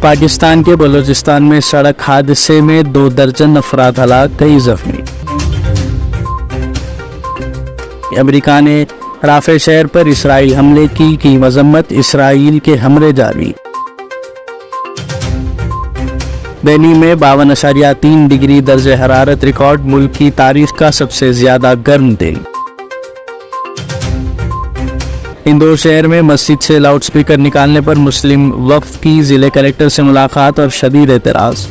پاکستان کے بلوچستان میں سڑک حادثے میں 2 درجن افراد ہلاک، کئی زخمی۔ امریکہ نے رافع شہر پر اسرائیل حملے کی مذمت، اسرائیل کے حملے جاری۔ دہلی میں 52.3 ڈگری درجہ حرارت ریکارڈ، ملک کی تاریخ کا سب سے زیادہ گرم دن۔ اندور شہر میں مسجد سے لاؤڈ سپیکر نکالنے پر مسلم وفد کی ضلع کلکٹر سے ملاقات اور شدید اعتراض۔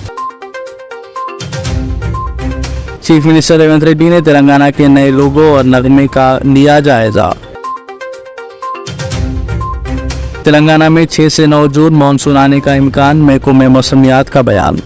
چیف منسٹر ریونت ریڈی نے تلنگانہ کے نئے لوگو اور نغمے کا لیا جائزہ۔ تلنگانہ میں 6 سے 9 جون مانسون آنے کا امکان، محکمہ موسمیات کا بیان۔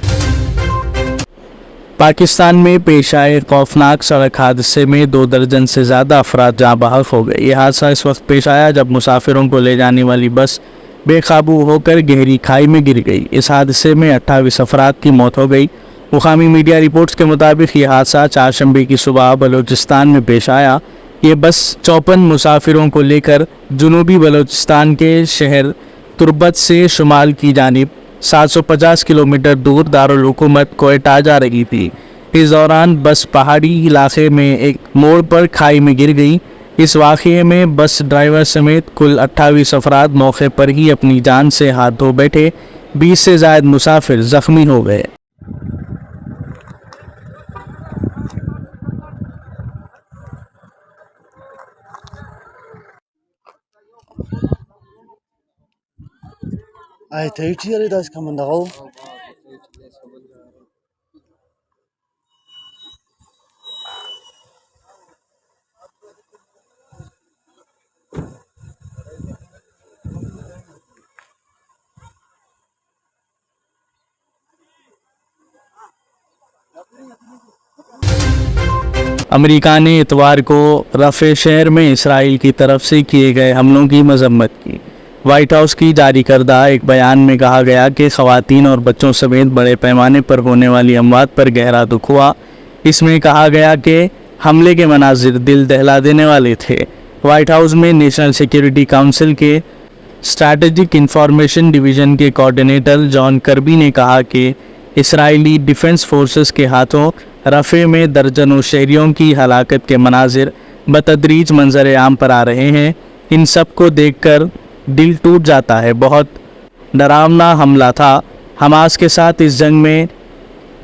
پاکستان میں پیش آئے خوفناک سڑک حادثے میں 2 درجن سے زیادہ افراد جاں بحق ہو گئے۔ یہ حادثہ اس وقت پیش آیا جب مسافروں کو لے جانے والی بس بے قابو ہو کر گہری کھائی میں گر گئی۔ اس حادثے میں 28 افراد کی موت ہو گئی۔ مقامی میڈیا رپورٹس کے مطابق یہ حادثہ چہارشنبے کی صبح بلوچستان میں پیش آیا۔ یہ بس 54 مسافروں کو لے کر جنوبی بلوچستان کے شہر تربت سے شمال کی جانب 750 کلومیٹر دور دارالحکومت کوئٹہ جا رہی تھی۔ اس دوران بس پہاڑی علاقے میں ایک موڑ پر کھائی میں گر گئی۔ اس واقعے میں بس ڈرائیور سمیت کل 28 افراد موقع پر ہی اپنی جان سے ہاتھ دھو بیٹھے، 20 سے زائد مسافر زخمی ہو گئے۔ امریکہ نے اتوار کو رافع شہر میں اسرائیل کی طرف سے کیے گئے حملوں کی مذمت کی۔ وائٹ ہاؤس کی جاری کردہ ایک بیان میں کہا گیا کہ خواتین اور بچوں سمیت بڑے پیمانے پر ہونے والی اموات پر گہرا دکھ ہوا۔ اس میں کہا گیا کہ حملے کے مناظر دل دہلا دینے والے تھے۔ وائٹ ہاؤس میں نیشنل سیکیورٹی کونسل کے اسٹریٹجک انفارمیشن ڈویژن کے کوارڈینیٹر جان کربی نے کہا کہ اسرائیلی ڈیفنس فورسز کے ہاتھوں رفح میں درجنوں شہریوں کی ہلاکت کے مناظر بتدریج منظر عام پر آ رہے ہیں۔ ان سب کو دیکھ کر دل ٹوٹ جاتا ہے۔ بہت ڈراؤنا حملہ تھا۔ حماس کے ساتھ اس جنگ میں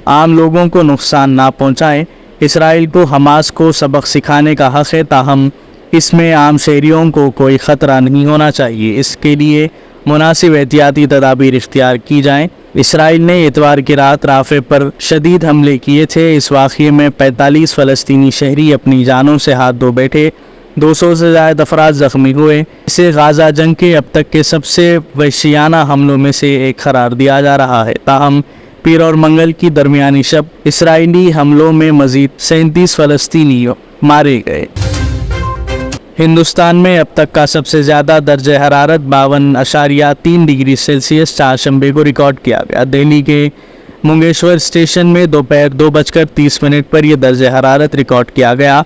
عام لوگوں کو نقصان نہ پہنچائیں۔ اسرائیل کو حماس کو سبق سکھانے کا حق ہے، تاہم اس میں عام شہریوں کو کوئی خطرہ نہیں ہونا چاہیے۔ اس کے لیے مناسب احتیاطی تدابیر اختیار کی جائیں۔ اسرائیل نے اتوار کی رات رافع پر شدید حملے کیے تھے۔ اس واقعے میں 45 فلسطینی شہری اپنی جانوں سے ہاتھ دھو بیٹھے، 200 سے زائد افراد زخمی ہوئے۔ اسے غزہ جنگ کے اب تک کے سب سے وحشیانہ حملوں میں سے ایک قرار دیا جا رہا ہے۔ تاہم پیر اور منگل کی درمیانی شب اسرائیلی حملوں میں مزید 37 فلسطینی مارے گئے۔ ہندوستان میں اب تک کا سب سے زیادہ درجہ حرارت 52.3 ڈگری سیلسیس چہارشنبے کو ریکارڈ کیا گیا۔ دہلی کے منگیشور اسٹیشن میں دوپہر 2:30 پر یہ درجہ حرارت ریکارڈ کیا گیا۔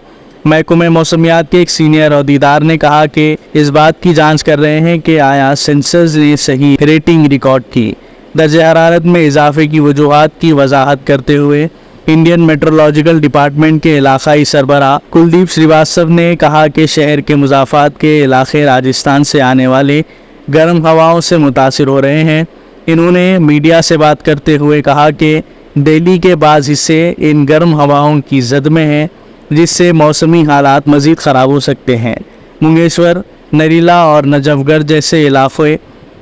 محکمہ موسمیات کے ایک سینئر عہدیدار نے کہا کہ اس بات کی جانچ کر رہے ہیں کہ آیا سینسرز نے صحیح ریٹنگ ریکارڈ کی۔ درجہ حرارت میں اضافے کی وجوہات کی وضاحت کرتے ہوئے انڈین میٹرولوجیکل ڈپارٹمنٹ کے علاقائی سربراہ کلدیپ سریواستو نے کہا کہ شہر کے مضافات کے علاقے راجستھان سے آنے والے گرم ہواؤں سے متاثر ہو رہے ہیں۔ انہوں نے میڈیا سے بات کرتے ہوئے کہا کہ دہلی کے بعض حصے ان گرم ہواؤں کی زد میں ہیں، جس سے موسمی حالات مزید خراب ہو سکتے ہیں۔ منگیشور، نریلا اور نجف گڑھ جیسے علاقے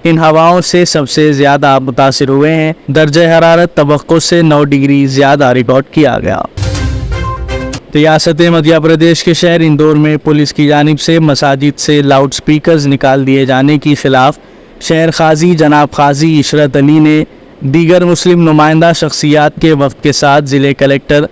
ان ہواؤں سے سب سے زیادہ متاثر ہوئے ہیں۔ درجہ حرارت توقع سے 9 ڈگری زیادہ ریکارڈ کیا گیا۔ ریاست مدھیہ پردیش کے شہر اندور میں پولیس کی جانب سے مساجد سے لاؤڈ سپیکرز نکال دیے جانے کے خلاف شہر قاضی جناب قاضی عشرت علی نے دیگر مسلم نمائندہ شخصیات کے وفد کے ساتھ ضلع کلکٹر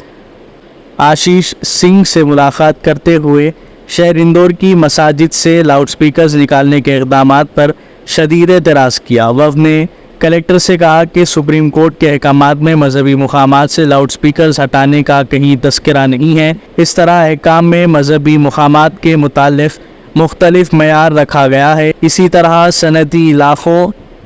آشیش سنگھ سے ملاقات کرتے ہوئے شہر اندور کی مساجد سے لاؤڈ سپیکرز نکالنے کے اقدامات پر شدید اعتراض کیا۔ وفد نے کلکٹر سے کہا کہ سپریم کورٹ کے احکامات میں مذہبی مقامات سے لاؤڈ سپیکرز ہٹانے کا کہیں تذکرہ نہیں ہے۔ اس طرح احکام میں مذہبی مقامات کے متعلق مختلف معیار رکھا گیا ہے۔ اسی طرح صنعتی علاقوں